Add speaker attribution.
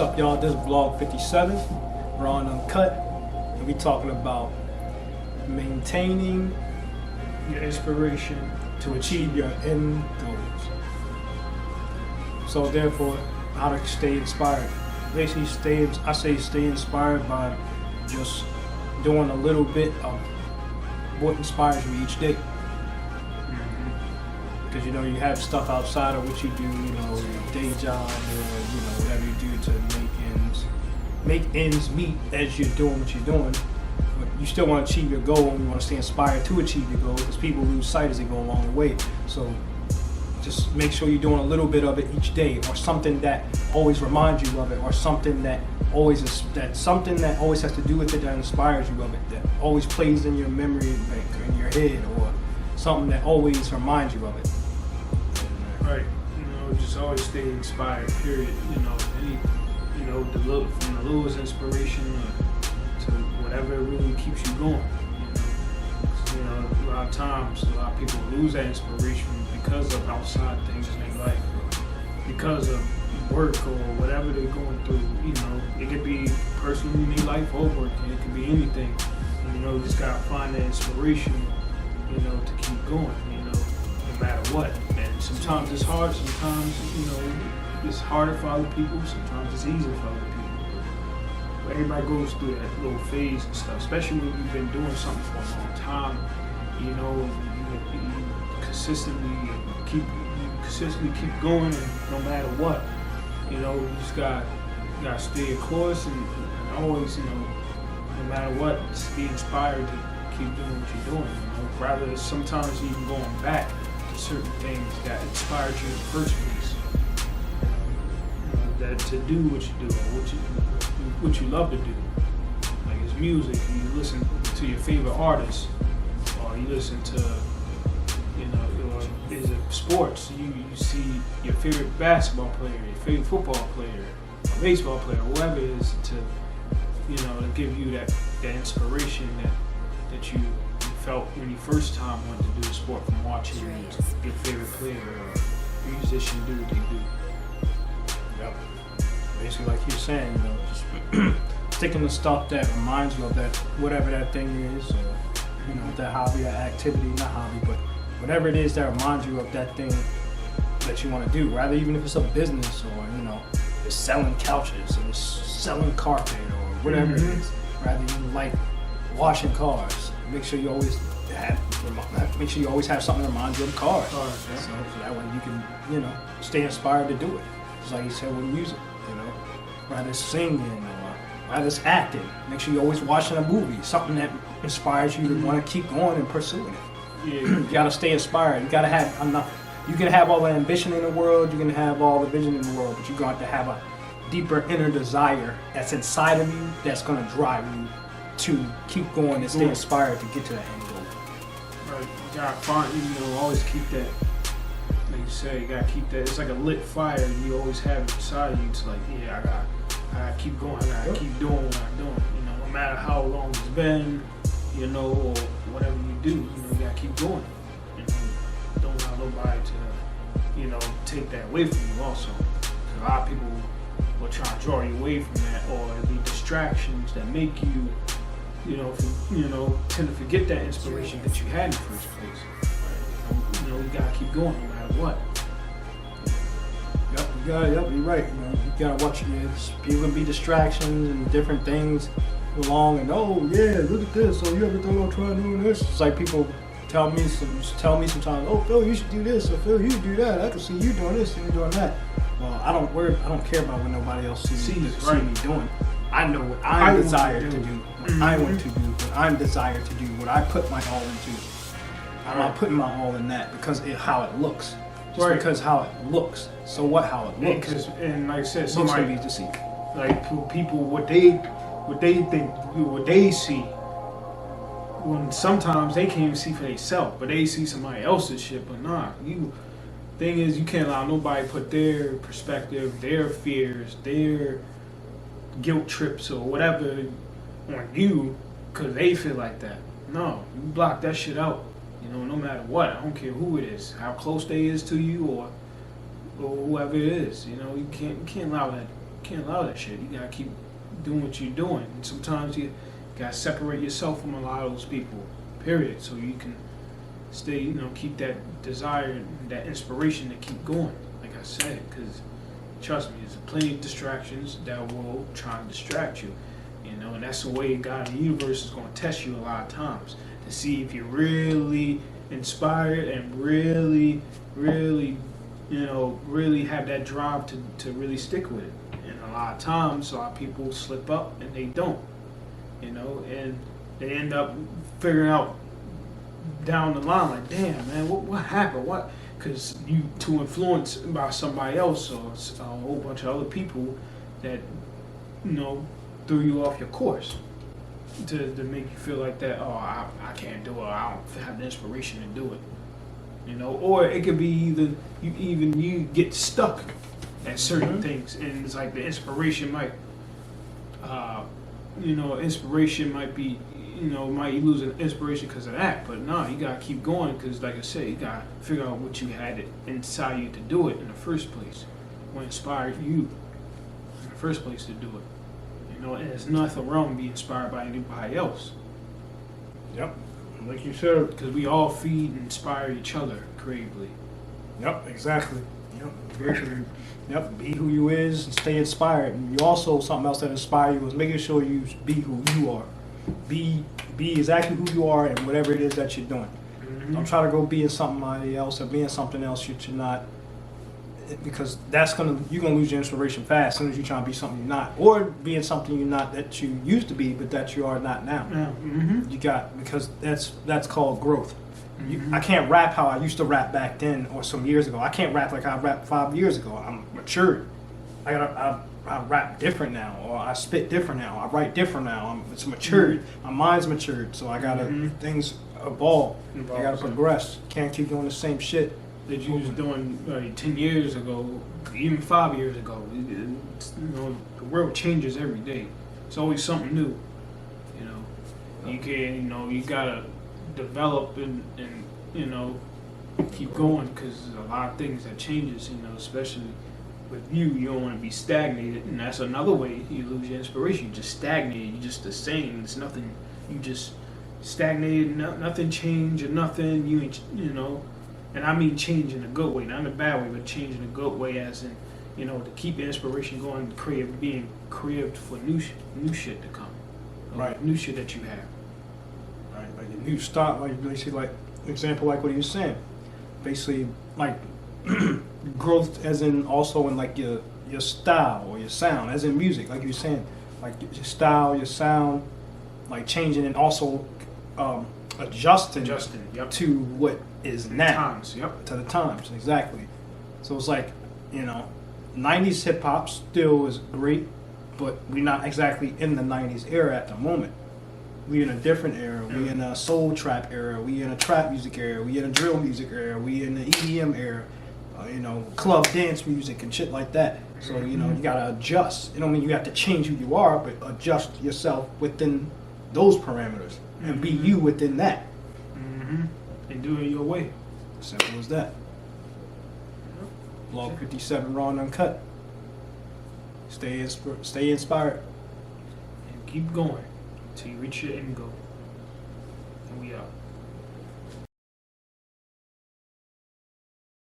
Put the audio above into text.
Speaker 1: What's up, y'all? This is vlog 57, Raw Uncutt, and we talking about maintaining your inspiration to achieve your end goals. So therefore, how to stay inspired. Basically, stay inspired by just doing a little bit of what inspires you each day. Because you have stuff outside of what you do, your day job or whatever you do to make ends meet as you're doing what you're doing. But you still want to achieve your goal, and you want to stay inspired to achieve your goal, because people lose sight as they go along the way. So just make sure you're doing a little bit of it each day, or something that always reminds you of it, or something that always has to do with it, that inspires you of it, that always plays in your memory bank or in your head, or something that always reminds you of it.
Speaker 2: Right. Just always stay inspired, period. From the littlest inspiration to whatever really keeps you going. A lot of times, a lot of people lose that inspiration because of outside things in their life, or because of work or whatever they're going through. It could be personally in their life or work, and it could be anything. You just gotta find that inspiration, to keep going, no matter what. And sometimes it's hard, sometimes, it's harder for other people, sometimes it's easier for other people. But everybody goes through that little phase and stuff, especially when you've been doing something for a long time, you consistently keep going, and no matter what, you just gotta stay the course, and always, no matter what, just be inspired to keep doing what you're doing. Rather, sometimes even going back to certain things that inspired you in the first place. That to do what you do, or what you love to do. Like it's music, you listen to your favorite artist, or you listen to, or is it sports? You see your favorite basketball player, your favorite football player, baseball player, whoever it is, to give you that inspiration that you felt when you first time wanted to do the sport, from watching your favorite player or musician do what they do.
Speaker 1: Yep. Basically, like you're saying, just sticking to stuff that reminds you of that, whatever that thing is, or that hobby or activity, not hobby, but whatever it is that reminds you of that thing that you want to do. Rather, even if it's a business, or it's selling couches, or it's selling carpet, or whatever it is. Rather, you like washing cars. Make sure you always have something that reminds you of cars. So that way you can, stay inspired to do it. Just like you said with music, rather singing or rather acting. Make sure you're always watching a movie, something that inspires you to want to keep going and pursuing it.
Speaker 2: Yeah.
Speaker 1: You gotta stay inspired. You gotta have enough. You can have all the ambition in the world, you can have all the vision in the world, but you got to have a deeper inner desire that's inside of you that's gonna drive you to keep going and stay inspired to get to that end goal.
Speaker 2: Right. You gotta find, always keep that, like you say, you gotta keep that. It's like a lit fire, and you always have it inside you. It's like, I gotta keep going, I gotta keep doing what I'm doing. No matter how long it's been, or whatever you do, you gotta keep going. Don't allow nobody to, take that away from you also. A lot of people will try to draw you away from that, or the distractions that make you, tend to forget that inspiration that you had in the first place. You gotta keep going no matter what.
Speaker 1: Yep, you're right. You gotta watch people can be distractions and different things along, and look at this. So you ever thought about trying doing this? It's like people tell me sometimes, oh Phil, you should do this, or Phil, you should do that. I can see you doing this and you doing that. Well, I don't care about what nobody else sees me doing. I know what I desire to do, what I want to do, what I'm desired to do, what I put my all into. I'm not putting my all in that because how it looks. Just because how it looks. So what? How it looks.
Speaker 2: And like I said,
Speaker 1: somebody needs to see.
Speaker 2: Like people, what they think, what they see. When sometimes they can't even see for themselves, but they see somebody else's shit. But nah, thing is, you can't allow nobody put their perspective, their fears, their guilt trips or whatever on you because they feel like that. No, you block that shit out. No matter what. I don't care who it is, how close they is to you, or whoever it is. You can't allow can't allow that shit. You gotta keep doing what you're doing. And sometimes you gotta separate yourself from a lot of those people. Period. So you can stay, keep that desire and that inspiration to keep going. Like I said, because trust me, there's plenty of distractions that will try and distract you. And that's the way God and the universe is going to test you a lot of times to see if you're really inspired and really, really, really have that drive to really stick with it. And a lot of times, a lot of people slip up and they don't, and they end up figuring out down the line, like, damn, man, what happened? What? Because you too influenced by somebody else or a whole bunch of other people that, threw you off your course to make you feel like that. Oh, I can't do it. I don't have the inspiration to do it. Or it could be either you get stuck at certain things, and it's like the inspiration might, inspiration might be, might you lose an inspiration because of that. But no, you gotta keep going because, like I said, you gotta figure out what you had inside you to do it in the first place. What inspired you in the first place to do it. And there's nothing wrong with being inspired by anybody else.
Speaker 1: Yep. Like you said.
Speaker 2: Because we all feed and inspire each other creatively.
Speaker 1: Yep, exactly. Yep, very true. Yep, be who you is and stay inspired. And you also, something else that inspire you is making sure you be who you are. Be exactly who you are and whatever it is that you're doing. Mm-hmm. Don't try to go being somebody else or being something else that you're not. Because you're gonna lose your inspiration fast as soon as you try to be something you're not, or being something you're not that you used to be, but that you are not now.
Speaker 2: Yeah. Mm-hmm.
Speaker 1: Because that's called growth.
Speaker 2: Mm-hmm.
Speaker 1: I can't rap how I used to rap back then or some years ago. I can't rap like I rapped 5 years ago. I'm matured. I rap different now, or I spit different now. I write different now. It's matured.
Speaker 2: Mm-hmm.
Speaker 1: My mind's matured, so I gotta things evolve. I gotta progress. Can't keep doing the same shit
Speaker 2: that you was doing 10 years ago, even 5 years ago. The world changes every day. It's always something new. You can, you gotta develop and keep going because there's a lot of things that changes. Especially with you don't want to be stagnated, and that's another way you lose your inspiration. You just stagnated. You're just the same. It's nothing. You just stagnated. Nothing changed or nothing. You ain't. And I mean change in a good way, not in a bad way, but change in a good way, as in, to keep the inspiration going, being creative for new shit to come,
Speaker 1: right?
Speaker 2: New shit that you have,
Speaker 1: right? Like a new start, like basically, like example, like what he was saying, basically, like growth, as in also in like your style or your sound, as in music, like you were saying, like your style, your sound, like changing and also adjusting
Speaker 2: yep.
Speaker 1: to what is now.
Speaker 2: Times, yep.
Speaker 1: To the times, exactly. So it's like, 90s hip hop still is great, but we're not exactly in the 90s era at the moment. We're in a different era.
Speaker 2: Yeah.
Speaker 1: We're in a soul trap era. We're in a trap music era. We're in a drill music era. We're in the EDM era. Club dance music and shit like that. So, you gotta adjust. It don't mean you have to change who you are, but adjust yourself within those parameters and be you within that.
Speaker 2: Mm-hmm. And do it your way.
Speaker 1: Simple as that. Blog 57, Raw Uncutt. Stay inspired.
Speaker 2: And keep going until you reach your end goal. And we out.